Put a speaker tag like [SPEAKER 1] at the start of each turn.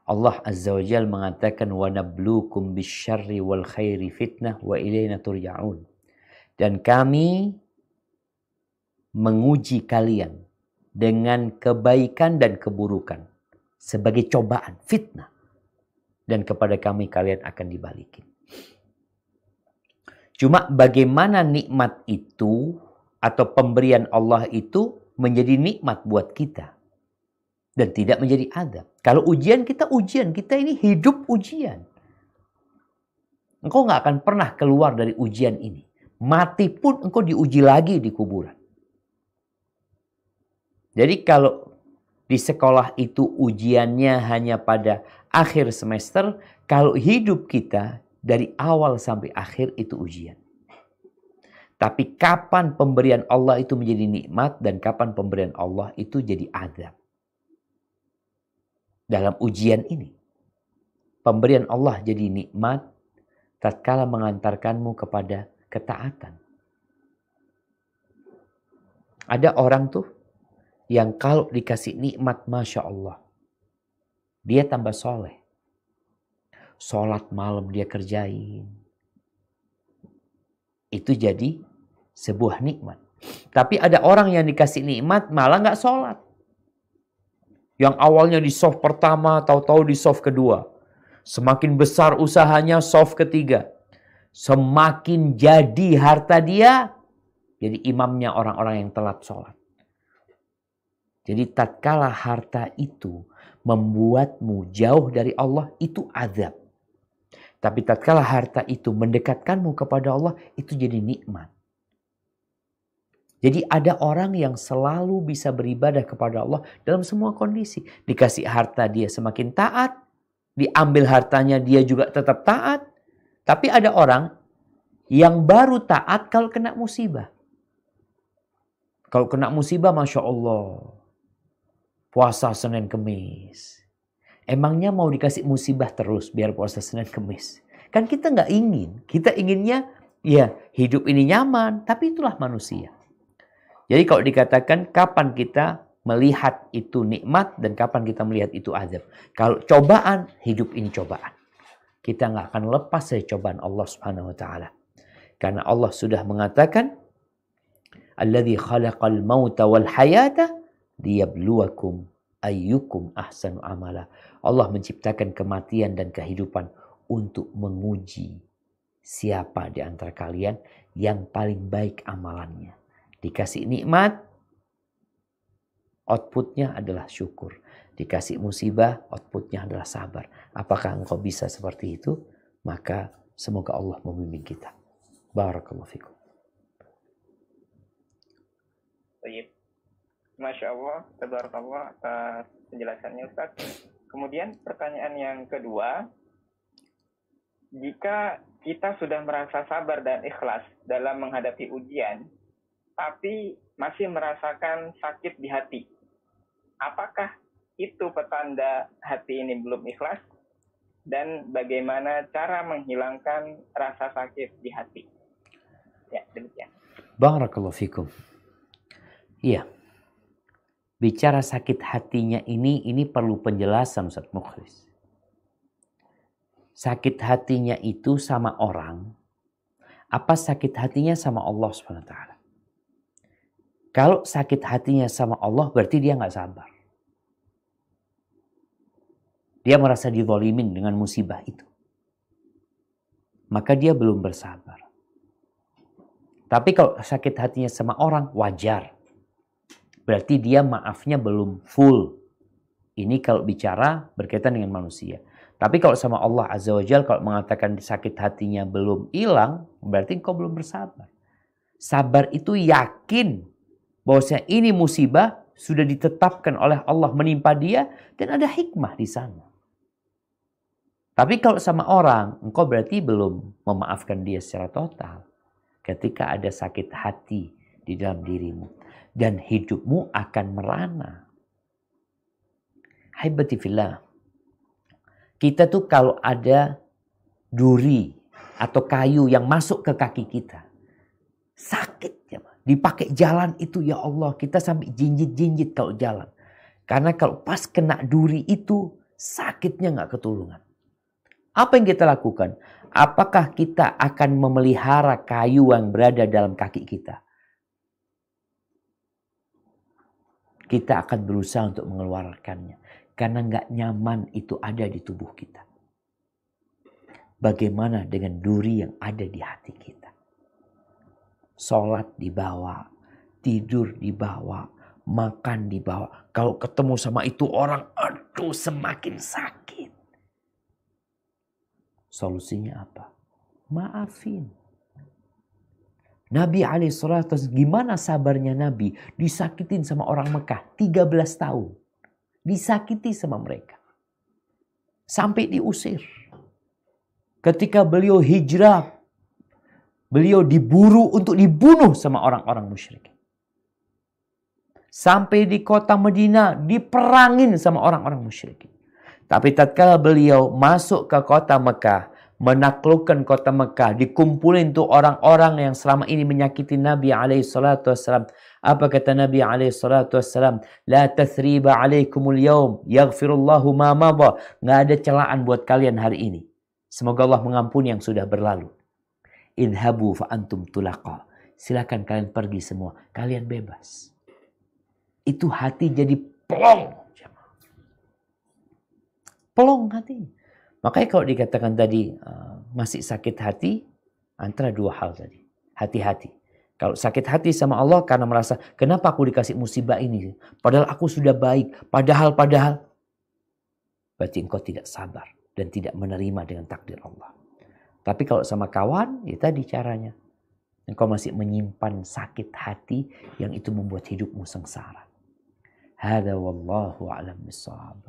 [SPEAKER 1] Allah Azza wa Jalla mengatakan wa nabluukum bisyarri wal khairi fitnah wa ilaina turja'un. Dan kami menguji kalian dengan kebaikan dan keburukan sebagai cobaan, fitnah. Dan kepada kami kalian akan dibalikin. Cuma bagaimana nikmat itu atau pemberian Allah itu menjadi nikmat buat kita dan tidak menjadi adab. Kalau ujian kita ini hidup ujian. Engkau nggak akan pernah keluar dari ujian ini. Mati pun engkau diuji lagi di kuburan. Jadi kalau di sekolah itu ujiannya hanya pada akhir semester, kalau hidup kita dari awal sampai akhir itu ujian. Tapi kapan pemberian Allah itu menjadi nikmat dan kapan pemberian Allah itu jadi adab. Dalam ujian ini, pemberian Allah jadi nikmat tatkala mengantarkanmu kepada ketaatan. Ada orang tuh yang kalau dikasih nikmat, Masya Allah, dia tambah soleh. Sholat malam dia kerjain. Itu jadi sebuah nikmat. Tapi ada orang yang dikasih nikmat malah gak sholat. Yang awalnya di soft pertama, tahu-tahu di soft kedua. Semakin besar usahanya, soft ketiga. Semakin jadi harta dia, jadi imamnya orang-orang yang telat sholat. Jadi tatkala harta itu membuatmu jauh dari Allah, itu azab. Tapi tatkala harta itu mendekatkanmu kepada Allah, itu jadi nikmat. Jadi ada orang yang selalu bisa beribadah kepada Allah dalam semua kondisi. Dikasih harta dia semakin taat. Diambil hartanya dia juga tetap taat. Tapi ada orang yang baru taat kalau kena musibah. Kalau kena musibah, Masya Allah. Puasa Senin Kemis. Emangnya mau dikasih musibah terus biar puasa Senin Kemis? Kan kita nggak ingin. Kita inginnya ya hidup ini nyaman. Tapi itulah manusia. Jadi kalau dikatakan kapan kita melihat itu nikmat dan kapan kita melihat itu azab. Kalau cobaan, hidup ini cobaan. Kita nggak akan lepas dari cobaan Allah Subhanahu wa taala. Karena Allah sudah mengatakan, "Alladzi khalaqal mauta wal hayata liyabluwakum ayyukum ahsanu amala." Allah menciptakan kematian dan kehidupan untuk menguji siapa di antara kalian yang paling baik amalannya. Dikasih nikmat, outputnya adalah syukur. Dikasih musibah, outputnya adalah sabar. Apakah engkau bisa seperti itu? Maka semoga Allah membimbing kita. Barakallahu fikum.
[SPEAKER 2] Baik. Masya Allah, tabarakallah atas penjelasannya Ustaz. Kemudian pertanyaan yang kedua, jika kita sudah merasa sabar dan ikhlas dalam menghadapi ujian, tapi masih merasakan sakit di hati, apakah itu petanda hati ini belum ikhlas? Dan bagaimana cara menghilangkan rasa sakit di hati? Ya, demikian.
[SPEAKER 1] Barakallahu fikum. Iya. Bicara sakit hatinya ini perlu penjelasan Ustaz Mukhlis. Sakit hatinya itu sama orang, apa sakit hatinya sama Allah Subhanahu wa taala? Kalau sakit hatinya sama Allah berarti dia gak sabar. Dia merasa dizalimin dengan musibah itu. Maka dia belum bersabar. Tapi kalau sakit hatinya sama orang wajar. Berarti dia maafnya belum full. Ini kalau bicara berkaitan dengan manusia. Tapi kalau sama Allah Azza wa Jalla kalau mengatakan sakit hatinya belum hilang, berarti engkau belum bersabar. Sabar itu yakin bahwasanya ini musibah sudah ditetapkan oleh Allah menimpa dia dan ada hikmah di sana. Tapi kalau sama orang, engkau berarti belum memaafkan dia secara total. Ketika ada sakit hati di dalam dirimu dan hidupmu akan merana. Haibati fillah. Kita tuh kalau ada duri atau kayu yang masuk ke kaki kita, sakit ya. Dipakai jalan itu ya Allah, kita sampai jinjit-jinjit kalau jalan. Karena kalau pas kena duri itu Sakitnya nggak ketulungan. Apa yang kita lakukan? Apakah kita akan memelihara kayu yang berada dalam kaki kita? Kita akan berusaha untuk mengeluarkannya. Karena nggak nyaman itu ada di tubuh kita. Bagaimana dengan duri yang ada di hati kita? Sholat dibawa, tidur dibawa, makan dibawa. Kalau ketemu sama itu orang, aduh semakin sakit. Solusinya apa? Maafin. Nabi alaihissalatu gimana sabarnya Nabi? Disakitin sama orang Mekah 13 tahun. Disakiti sama mereka. Sampai diusir. Ketika beliau hijrah, beliau diburu untuk dibunuh sama orang-orang musyrik. Sampai di kota Madinah diperangin sama orang-orang musyrik. Tapi tatkala beliau masuk ke kota Mekah, menaklukkan kota Mekah, dikumpulin tuh orang-orang yang selama ini menyakiti Nabi alaihissalatu wassalam. Apa kata Nabi alaihissalatu wassalam? La tathriba alaikumul yaum, yaghfirullahu ma madha. Nggak ada celaan buat kalian hari ini. Semoga Allah mengampuni yang sudah berlalu. Idhabu fa antum tulaqa. Silakan kalian pergi semua. Kalian bebas. Itu hati jadi plong. Plong hati. Makanya kalau dikatakan tadi masih sakit hati, antara dua hal tadi. Hati-hati. Kalau sakit hati sama Allah karena merasa, kenapa aku dikasih musibah ini? Padahal aku sudah baik. Padahal. Berarti engkau tidak sabar. Dan tidak menerima dengan takdir Allah. Tapi kalau sama kawan, ya tadi caranya. Engkau masih menyimpan sakit hati yang itu membuat hidupmu sengsara. Hada wallahu a'lam bissawab.